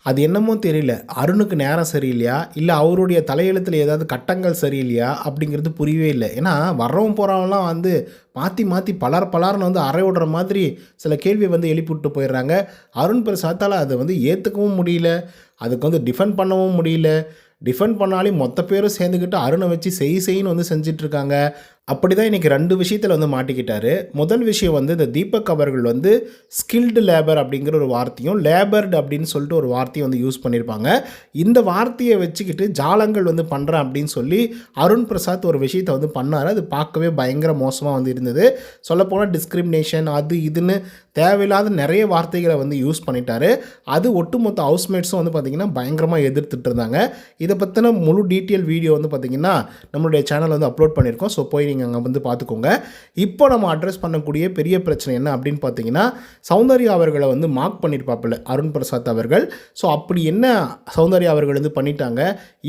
அது என்னமோ தெரியல. அருணுக்கு நேரம் சரியில்லையா? இல்ல அவருடைய தலையெழுத்துல ஏதாவது கட்டங்கள் சரியில்லையா? அப்படிங்கிறது புரியவே இல்ல. ஏன்னா வர்றவன் போறவன்லாம் வந்து மாத்தி மாத்தி பலார் பலார்ன்னு வந்து அறை விடுற மாதிரி சில கேள்விய வந்து எழுப்பிவிட்டு போயிடுறாங்க. அருண் பிரசாத்தால அத வந்து ஏத்துக்கவும் முடியல. அதுக்கு வந்து டிஃபெண்ட் பண்ணவும் முடியல. டிஃபெண்ட் பண்ணாலே மொத்த பேரும் சேர்ந்துக்கிட்டு அருண வச்சு செய்ன்னு வந்து செஞ்சுட்ருக்காங்க. அப்படிதான் இன்னைக்கு 2 விஷயத்துல வந்து மாட்டிக்கிட்டாரு. முதல் விஷயம் வந்து இந்த தீபக் அவர்கள் வந்து ஸ்கில்டு லேபர் அப்படிங்கிற ஒரு வார்த்தையும், லேபர்ட் அப்படின்னு சொல்லிட்டு ஒரு வார்த்தையும் வந்து யூஸ் பண்ணியிருப்பாங்க. இந்த வார்த்தைய வச்சுக்கிட்டு ஜாலங்கள் வந்து பண்றேன் அப்படின்னு சொல்லி அருண் பிரசாத் ஒரு விஷயத்த வந்து பண்ணாரு. அது பார்க்கவே பயங்கர மோசமா வந்து இருந்தது. சொல்லப்போனா டிஸ்கிரிமினேஷன் அது இதுன்னு தேவையில்லாத நிறைய வார்த்தைகளை வந்து யூஸ் பண்ணிட்டாரு. அது ஒட்டுமொத்த ஹவுஸ்மேட்ஸும் வந்து பார்த்திங்கன்னா பயங்கரமாக எதிர்த்துட்டு இருந்தாங்க. இதை பற்றின முழு டீட்டெயில் வீடியோ வந்து பார்த்திங்கன்னா நம்மளுடைய சேனல் வந்து அப்லோட் பண்ணியிருக்கோம். ஸோ போய் நீங்கள் அங்கே வந்து பார்த்துக்கோங்க. இப்போ நம்ம அட்ரஸ் பண்ணக்கூடிய பெரிய பிரச்சனை என்ன அப்படின்னு பார்த்தீங்கன்னா, சௌந்தர்யா அவர்களை வந்து மார்க் பண்ணியிருப்பாப்பில்ல அருண் பிரசாத் அவர்கள். ஸோ அப்படி என்ன சௌந்தர்யா அவர்கள் வந்து பண்ணிட்டாங்க,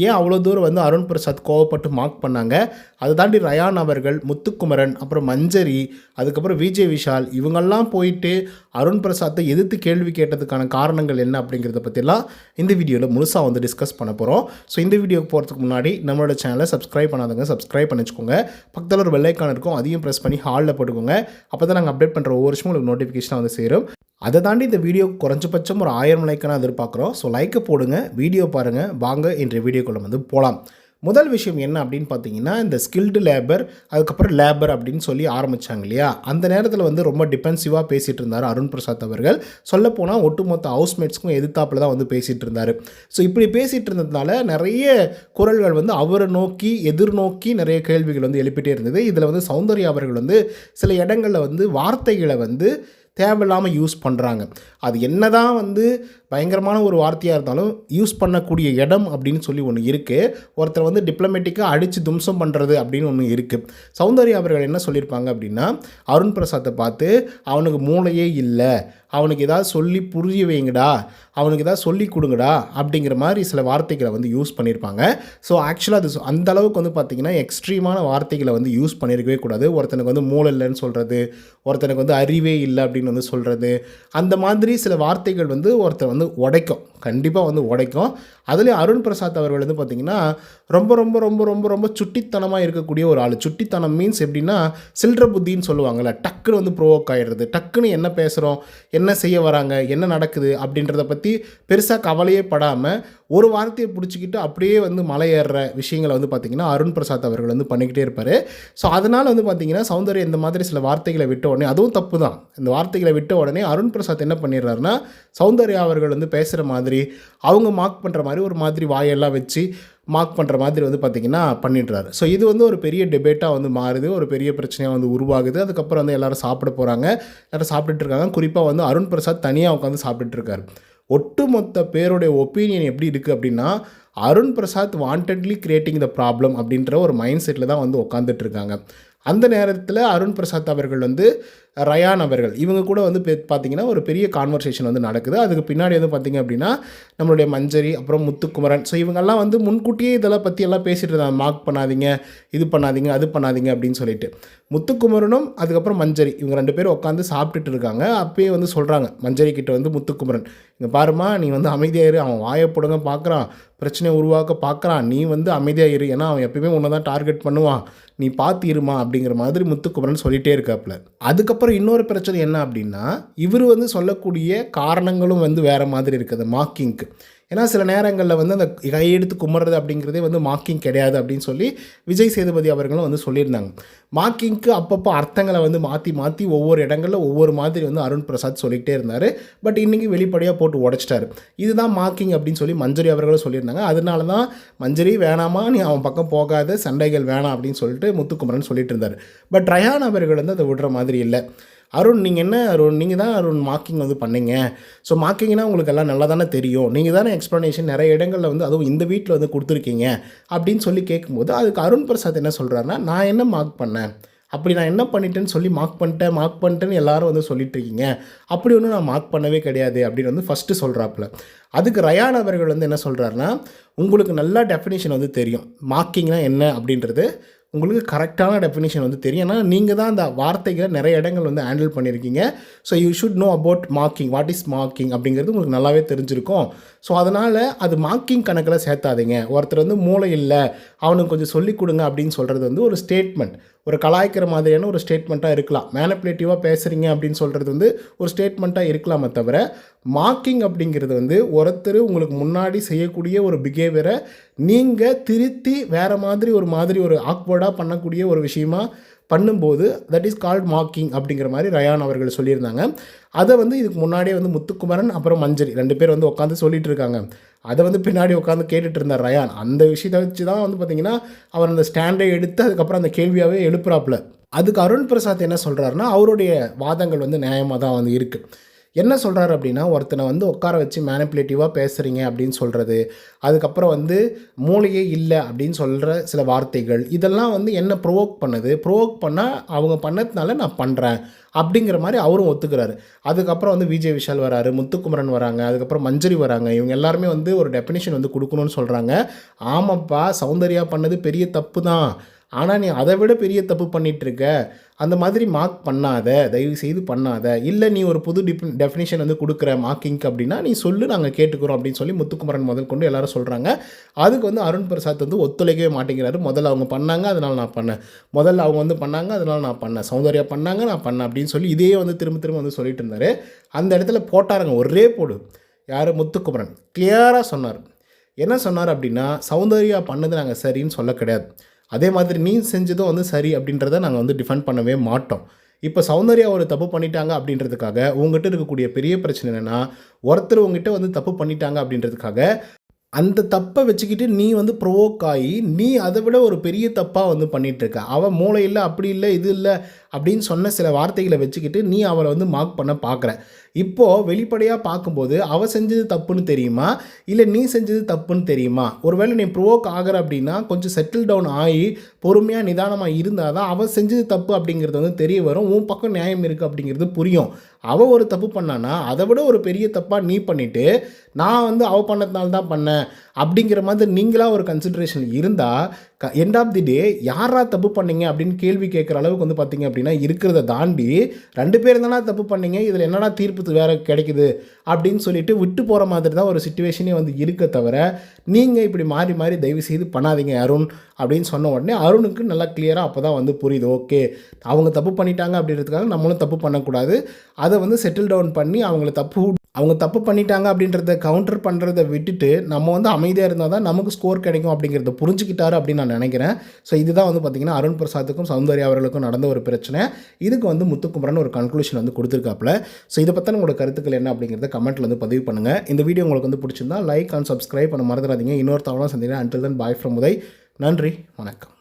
ஏன் அவ்வளோ தூரம் வந்து அருண் பிரசாத் கோவப்பட்டு மார்க் பண்ணாங்க, அதை தாண்டி ரயான் அவர்கள், முத்துக்குமரன், அப்புறம் மஞ்சரி, அதுக்கப்புறம் விஜய் விஷால் இவங்கெல்லாம் போயிட்டு அருண் பிரசாத்தை எதிர்த்து கேள்வி கேட்டதுக்கான காரணங்கள் என்ன அப்படிங்கிறத பற்றிலாம் இந்த வீடியோவில் முழுசாக வந்து டிஸ்கஸ் பண்ண போகிறோம். ஸோ இந்த வீடியோக்கு போகிறதுக்கு முன்னாடி நம்மளோட சேனலை சப்ஸ்கிரைப் பண்ணாதவங்க சப்ஸ்கிரைப் பண்ணி வச்சுக்கோங்க. பக்கத்தில் ஒரு பெல் ஐக்கான் இருக்கும், அதையும் ப்ரெஸ் பண்ணி ஹாலில் போட்டுக்கோங்க. அப்போ தான் நாங்கள் அப்டேட் பண்ணுற ஒவ்வொரு விஷயமும் உங்களுக்கு நோட்டிஃபிகேஷனாக வந்து சேரும். அதை தாண்டி இந்த வீடியோ குறைஞ்சபட்சம் ஒரு 1000 லைக்கான எதிர்பார்க்குறோம். ஸோ லைக்கை போடுங்க, வீடியோ பாருங்கள். வாங்க இன்றைய வீடியோக்குள்ளே வந்து போகலாம். முதல் விஷயம் என்ன அப்படின்னு பார்த்தீங்கன்னா, இந்த ஸ்கில்டு லேபர் அதுக்கப்புறம் லேபர் அப்படின்னு சொல்லி ஆரம்பித்தாங்க இல்லையா, அந்த நேரத்தில் வந்து ரொம்ப டிஃபென்சிவாக பேசிகிட்டு இருந்தார் அருண் பிரசாத் அவர்கள். சொல்லப்போனால் ஒட்டுமொத்த ஹவுஸ்மேட்ஸ்க்கும் எதிர்த்தாப்பில் தான் வந்து பேசிகிட்டு இருந்தார். ஸோ இப்படி பேசிகிட்டு இருந்ததுனால நிறைய குரல்கள் வந்து அவரை நோக்கி எதிர்நோக்கி நிறைய கேள்விகள் வந்து எழுப்பிட்டே இருந்தது. இதில் வந்து சௌந்தர்யா அவர்கள் வந்து சில இடங்களில் வந்து வார்த்தைகளை வந்து தேவையில்லாமல் யூஸ் பண்ணுறாங்க. அது என்ன தான் வந்து பயங்கரமான ஒரு வார்த்தையாக இருந்தாலும் யூஸ் பண்ணக்கூடிய இடம் அப்படின்னு சொல்லி ஒன்று இருக்குது. ஒருத்தர் வந்து டிப்ளமேட்டிக்காக அடித்து தும்சம் பண்ணுறது அப்படின்னு ஒன்று இருக்குது. சௌந்தர்யா அவர்கள் என்ன சொல்லியிருப்பாங்க அப்படின்னா, அருண் பிரசாத்தை பார்த்து அவனுக்கு மூளையே இல்லை, அவனுக்கு ஏதாவது சொல்லி புரிய வைங்கடா, அவனுக்கு ஏதாவது சொல்லி கொடுங்கடா அப்படிங்கிற மாதிரி சில வார்த்தைகளை வந்து யூஸ் பண்ணியிருப்பாங்க. ஸோ ஆக்சுவலாக அது அந்த அளவுக்கு வந்து பார்த்திங்கன்னா எக்ஸ்ட்ரீமான வார்த்தைகளை வந்து யூஸ் பண்ணியிருக்கவே கூடாது. ஒருத்தனுக்கு வந்து மூளை இல்லைன்னு சொல்கிறது, ஒருத்தனுக்கு வந்து அறிவே இல்லை அப்படின்னு வந்து சொல்கிறது, அந்த மாதிரி சில வார்த்தைகள் வந்து ஒருத்தர் வந்து உடைக்கும், கண்டிப்பாக வந்து உடைக்கும். அதுலேயும் அருண் பிரசாத் அவர்கள் வந்து பார்த்திங்கன்னா ரொம்ப ரொம்ப ரொம்ப ரொம்ப ரொம்ப சுட்டித்தனமாக இருக்கக்கூடிய ஒரு ஆள். சுட்டித்தனம் மீன்ஸ் எப்படின்னா சில்லற புத்தின்னு சொல்லுவாங்கள்ல, டக்குன்னு வந்து ப்ரோவோக் ஆகிடுறது, டக்குன்னு என்ன பேசுகிறோம், என்ன செய்ய வராங்க, என்ன நடக்குது அப்படின்றத பற்றி பெருசாக கவலையே படாமல் ஒரு வார்த்தையை பிடிச்சிக்கிட்டு அப்படியே வந்து மலை ஏறுற விஷயங்களை வந்து பார்த்திங்கன்னா அருண் பிரசாத் அவர்கள் வந்து பண்ணிக்கிட்டே இருப்பார். ஸோ அதனால் வந்து பார்த்திங்கன்னா சௌந்தர்யா இந்த மாதிரி சில வார்த்தைகளை விட்ட உடனே, அதுவும் தப்பு தான், இந்த வார்த்தைகளை விட்ட உடனே அருண் பிரசாத் என்ன பண்ணிடுறாருன்னா சௌந்தர்யா அவர்கள் வந்து பேசுகிற மாதிரி அவங்க மார்க் பண்ணுற மாதிரி ஒரு மாதிரி வாயெல்லாம் வச்சு மார்க் பண்ணுற மாதிரி வந்து பார்த்திங்கன்னா பண்ணிடுறாரு. ஸோ இது வந்து ஒரு பெரிய டிபேட்டாக வந்து மாறுது, ஒரு பெரிய பிரச்சனையாக வந்து உருவாகுது. அதுக்கப்புறம் வந்து எல்லோரும் சாப்பிட போகிறாங்க, எல்லோரும் சாப்பிட்டுட்டு இருக்காங்க. குறிப்பாக வந்து அருண் பிரசாத் தனியாக உட்காந்து சாப்பிட்டுட்டு இருக்காரு. ஒட்டுமொத்த பேருடைய ஒப்பீனியன் எப்படி இருக்குது அப்படின்னா, Arun Prasad wantedly creating the problem அப்படின்ற ஒரு மைண்ட் செட்டில் தான் வந்து உட்காந்துட்டு இருக்காங்க. அந்த நேரத்தில் அருண் பிரசாத் அவர்கள் வந்து ரயான் அவர்கள் இவங்க கூட வந்து பார்த்திங்கன்னா ஒரு பெரிய கான்வர்சேஷன் வந்து நடக்குது. அதுக்கு பின்னாடி வந்து பார்த்திங்க அப்படின்னா நம்மளுடைய மஞ்சரி, அப்புறம் முத்துக்குமரன், ஸோ இவங்கெல்லாம் வந்து முன்கூட்டியே இதெல்லாம் பற்றி எல்லாம் பேசிகிட்டு இருந்தாங்க, மார்க் பண்ணாதீங்க, இது பண்ணாதீங்க, அது பண்ணாதீங்க அப்படின்னு சொல்லிட்டு. முத்துக்குமரனும் அதுக்கப்புறம் மஞ்சரி இவங்க 2 பேரும் உட்காந்து சாப்பிட்டுட்டு இருக்காங்க. அப்பயே வந்து சொல்கிறாங்க மஞ்சரி கிட்ட வந்து முத்துக்குமரன், இங்கே பாருமா நீ வந்து அமைதியாயிரு, அவன் வாயை போடுங்க பார்க்குறான், பிரச்சனையை உருவாக்க பார்க்குறான், நீ வந்து அமைதியாயிரு, ஏன்னா அவன் எப்பயுமே உன்னை தான் டார்கெட் பண்ணுவான், நீ பார்த்து இருமா அப்படிங்கிற மாதிரி முத்துக்குமரன் சொல்லிகிட்டே இருக்காப்புல. அதுக்கப்புறம் இன்னொரு பிரச்சனை என்ன அப்படின்னா, இவர் வந்து சொல்லக்கூடிய காரணங்களும் வந்து வேறு மாதிரி இருக்குது மார்க்கிங்க்கு. ஏன்னா சில நேரங்களில் வந்து அந்த கையெடுத்து கும்பிட்றது அப்படிங்கிறதே வந்து மார்க்கிங் கிடையாது அப்படின்னு சொல்லி விஜய் சேதுபதி அவர்களும் வந்து சொல்லியிருந்தாங்க. மார்க்கிங்க்கு அப்பப்போ அர்த்தங்களை வந்து மாற்றி மாற்றி ஒவ்வொரு இடங்களில் ஒவ்வொரு மாதிரி வந்து அருண் பிரசாத் சொல்லிக்கிட்டே இருந்தார். பட் இன்றைக்கி வெளிப்படையாக போட்டு உடைச்சிட்டாரு. இதுதான் மார்க்கிங் அப்படின்னு சொல்லி மஞ்சரி அவர்களும் சொல்லியிருந்தாங்க. அதனால தான் மஞ்சரி வேணாமா, நீ அவன் பக்கம் போகாத, சண்டைகள் வேணாம் அப்படின்னு சொல்லிட்டு முத்துக்குமரன் சொல்லிட்டு இருந்தார். பட் ரயான் அவர்கள் வந்து அதை விடுற மாதிரி இல்லை. அருண் நீங்கள் என்ன அருண், நீங்கள் தான் அருண் மார்க்கிங் வந்து பண்ணீங்க, ஸோ மார்க்கிங்னா உங்களுக்கு எல்லாம் நல்லா தானே தெரியும், நீங்கள் தானே எக்ஸ்ப்ளனேஷன் நிறைய இடங்களில் வந்து அதுவும் இந்த வீட்டில் வந்து கொடுத்துருக்கீங்க அப்படின்னு சொல்லி கேட்கும்போது அதுக்கு அருண் பிரசாத் என்ன சொல்கிறாருன்னா, நான் என்ன மார்க் பண்ணேன், அப்படி நான் என்ன பண்ணிட்டேன்னு சொல்லி மார்க் பண்ணிட்டேன்னு எல்லாரும் வந்து சொல்லிட்டு இருக்கீங்க, அப்படி ஒன்றும் நான் மார்க் பண்ணவே கிடையாது அப்படின்னு வந்து ஃபஸ்ட்டு சொல்கிறாப்புல. அதுக்கு ரயான் அவர்கள் வந்து என்ன சொல்கிறாருன்னா, உங்களுக்கு நல்லா டெஃபினேஷன் வந்து தெரியும், மார்க்கிங்னா என்ன அப்படின்றது உங்களுக்கு கரெக்டான டெஃபினேஷன் வந்து தெரியும். ஏன்னா நீங்கள் தான் அந்த வார்த்தைகளை நிறைய இடங்கள் வந்து ஹேண்டில் பண்ணியிருக்கீங்க. So you should know about marking, what is marking அப்படிங்கிறது உங்களுக்கு நல்லாவே தெரிஞ்சிருக்கும். ஸோ அதனால் அது மார்க்கிங் கணக்கில் சேர்த்தாதீங்க. ஒருத்தர் வந்து மூளை இல்லை, அவனுக்கு கொஞ்சம் சொல்லிக் கொடுங்க அப்படின்னு சொல்கிறது வந்து ஒரு ஸ்டேட்மெண்ட், ஒரு கலாய்க்கிற மாதிரியான ஒரு ஸ்டேட்மெண்ட்டாக இருக்கலாம். மேனிப்புலேட்டிவாக பேசுகிறீங்க அப்படின்னு சொல்கிறது வந்து ஒரு ஸ்டேட்மெண்ட்டாக இருக்கலாமே தவிர, மார்க்கிங் அப்படிங்கிறது வந்து ஒருத்தர் உங்களுக்கு முன்னாடி செய்யக்கூடிய ஒரு பிஹேவியரை நீங்கள் திருத்தி வேறு மாதிரி ஒரு ஆக்வர்டாக பண்ணக்கூடிய ஒரு விஷயமா பண்ணும்போது தட் இஸ் கால்ட் மார்க்கிங் அப்படிங்கிற மாதிரி ரயான் அவர்கள் சொல்லியிருந்தாங்க. அதை வந்து இதுக்கு முன்னாடியே வந்து முத்துக்குமரன் அப்புறம் மஞ்சரி 2 பேர் வந்து உட்காந்து சொல்லிகிட்டு இருக்காங்க. அதை வந்து பின்னாடி உட்காந்து கேட்டுட்டு இருந்தார் ரயான். அந்த விஷயத்தை வச்சு தான் வந்து பார்த்திங்கன்னா அவர் அந்த ஸ்டாண்டை எடுத்து அதுக்கப்புறம் அந்த கேள்வியாகவே எழுப்புறாப்புல. அதுக்கு அருண் பிரசாத் என்ன சொல்கிறாருன்னா, அவருடைய வாதங்கள் வந்து நியாயமாக தான் வந்து இருக்குது. என்ன சொல்கிறாரு அப்படின்னா, ஒருத்தனை வந்து உட்கார வச்சு மேனிப்புலேட்டிவாக பேசுகிறீங்க அப்படின்னு சொல்கிறது, அதுக்கப்புறம் வந்து மூளையே இல்லை அப்படின்னு சொல்கிற சில வார்த்தைகள், இதெல்லாம் வந்து என்ன ப்ரொவோக் பண்ணுது, ப்ரொவோக் பண்ணால் அவங்க பண்ணதுனால நான் பண்ணுறேன் அப்படிங்கிற மாதிரி அவரும் ஒத்துக்கிறாரு. அதுக்கப்புறம் வந்து விஜய் விஷால் வராரு, முத்துக்குமரன் வராங்க, அதுக்கப்புறம் மஞ்சரி வராங்க. இவங்க எல்லாருமே வந்து ஒரு டெஃபினிஷன் வந்து கொடுக்கணும்னு சொல்கிறாங்க. ஆமாப்பா, சௌந்தர்யா பண்ணது பெரிய தப்பு தான், ஆனால் நீ அதை விட பெரிய தப்பு பண்ணிகிட்ருக்க, அந்த மாதிரி மார்க் பண்ணாத, தயவு செய்து பண்ணாத, இல்லை நீ ஒரு புது டெஃபினிஷன் வந்து கொடுக்குற மார்க்கிங்க்கு அப்படின்னா நீ சொல்லு, நாங்கள் கேட்டுக்கிறோம் அப்படின்னு சொல்லி முத்துக்குமரன் முதல் கொண்டு எல்லாரும் சொல்கிறாங்க. அதுக்கு வந்து அருண் பிரசாத் வந்து ஒத்துழைக்கவே மாட்டேங்கிறாரு. முதல்ல அவங்க பண்ணாங்க, அதனால் நான் பண்ணேன், முதல்ல அவங்க வந்து பண்ணாங்க, அதனால் நான் பண்ணேன், சௌந்தர்யா பண்ணாங்க, நான் பண்ணேன் அப்படின்னு சொல்லி இதே வந்து திரும்ப திரும்ப வந்து சொல்லிட்டு இருந்தார். அந்த இடத்துல போட்டாருங்க ஒரே போடு. யார்? முத்துக்குமரன் கிளியராக சொன்னார். என்ன சொன்னார் அப்படின்னா, சௌந்தர்யா பண்ணது நாங்கள் சரின்னு சொல்ல கிடையாது, அதே மாதிரி நீ செஞ்சதும் வந்து சரி அப்படின்றத நாங்கள் வந்து டிஃபெண்ட் பண்ணவே மாட்டோம். இப்போ சௌந்தர்யா ஒரு தப்பு பண்ணிட்டாங்க அப்படின்றதுக்காக உங்ககிட்ட இருக்கக்கூடிய பெரிய பிரச்சனை என்னென்னா, ஒருத்தர் உங்ககிட்ட வந்து தப்பு பண்ணிட்டாங்க அப்படின்றதுக்காக அந்த தப்பை வச்சுக்கிட்டு நீ வந்து ப்ரொவோக் ஆகி நீ அதை விட ஒரு பெரிய தப்பாக வந்து பண்ணிகிட்ருக்க. அவன் மூளை இல்லை, அப்படி இல்லை, இது இல்லை அப்படின்னு சொன்ன சில வார்த்தைகளை வச்சுக்கிட்டு நீ அவளை வந்து மார்க் பண்ண பார்க்குற. இப்போது வெளிப்படையாக பார்க்கும்போது அவள் செஞ்சது தப்புன்னு தெரியுமா, இல்லை நீ செஞ்சது தப்புன்னு தெரியுமா? ஒருவேளை நீ ப்ரொவோக் ஆகிற அப்படின்னா கொஞ்சம் செட்டில் டவுன் ஆகி பொறுமையாக நிதானமாக இருந்தால் தான் அவள் செஞ்சது தப்பு அப்படிங்கிறது வந்து தெரிய வரும், உன் பக்கம் நியாயம் இருக்குது அப்படிங்கிறது புரியும். அவள் ஒரு தப்பு பண்ணான்னா அதை விட ஒரு பெரிய தப்பாக நீ பண்ணிவிட்டு நான் வந்து அவள் பண்ணதுனால தான் பண்ணேன் அப்படிங்கிற மாதிரி நீங்களாக ஒரு கன்சிடரேஷன் இருந்தால் எண்ட் ஆஃப் தி டே யாரா தப்பு பண்ணீங்க அப்படின்னு கேள்வி கேட்குற அளவுக்கு வந்து பார்த்திங்க அப்படின்னா இருக்கிறத தாண்டி 2 பேர் தானே தப்பு பண்ணீங்க, இதில் என்னடா தீர்ப்பு வேறு கிடைக்குது அப்படின்னு சொல்லிட்டு விட்டு போகிற மாதிரி தான் ஒரு சிச்சுவேஷனே வந்து இருக்க தவிர, நீங்கள் இப்படி மாறி மாறி தயவு செய்து பண்ணாதீங்க அருண் அப்படின்னு சொன்ன உடனே அருணுக்கு நல்லா கிளியராக அப்போ தான் வந்து புரியுது. ஓகே, அவங்க தப்பு பண்ணிட்டாங்க அப்படின்றதுக்காக நம்மளும் தப்பு பண்ணக்கூடாது, அதை வந்து செட்டில் டவுன் பண்ணி அவங்க தப்பு பண்ணிட்டாங்க அப்படின்றத கவுண்டர் பண்ணுறதை விட்டுட்டு நம்ம வந்து அமைதியாக இருந்தால் தான் நமக்கு ஸ்கோர் கிடைக்கும் அப்படிங்கிறத புரிஞ்சுக்கிட்டாரு அப்படின்னு நான் நினைக்கிறேன். ஸோ இதுதான் வந்து பார்த்திங்கன்னா அருண் பிரசாத்துக்கும் சௌந்தர்யா அவர்களுக்கும் நடந்த ஒரு பிரச்சனை. இதுக்கு வந்து முத்துக்குமரன் ஒரு கன்க்ளூஷன் வந்து கொடுத்துருக்காப்புல. ஸோ இதை பற்றின உங்களோட கருத்துக்கள் என்ன அப்படிங்கிறத கமெண்ட்டில் வந்து பதிவு பண்ணுங்கள். இந்த வீடியோ உங்களுக்கு வந்து பிடிச்சிருந்தா லைக் அண்ட் சப்ஸ்கிரைப் பண்ண மறந்துடாதீங்க. இன்னொரு தவறாக சந்திக்கிறேன். Until then bye from Uday. நன்றி, வணக்கம்.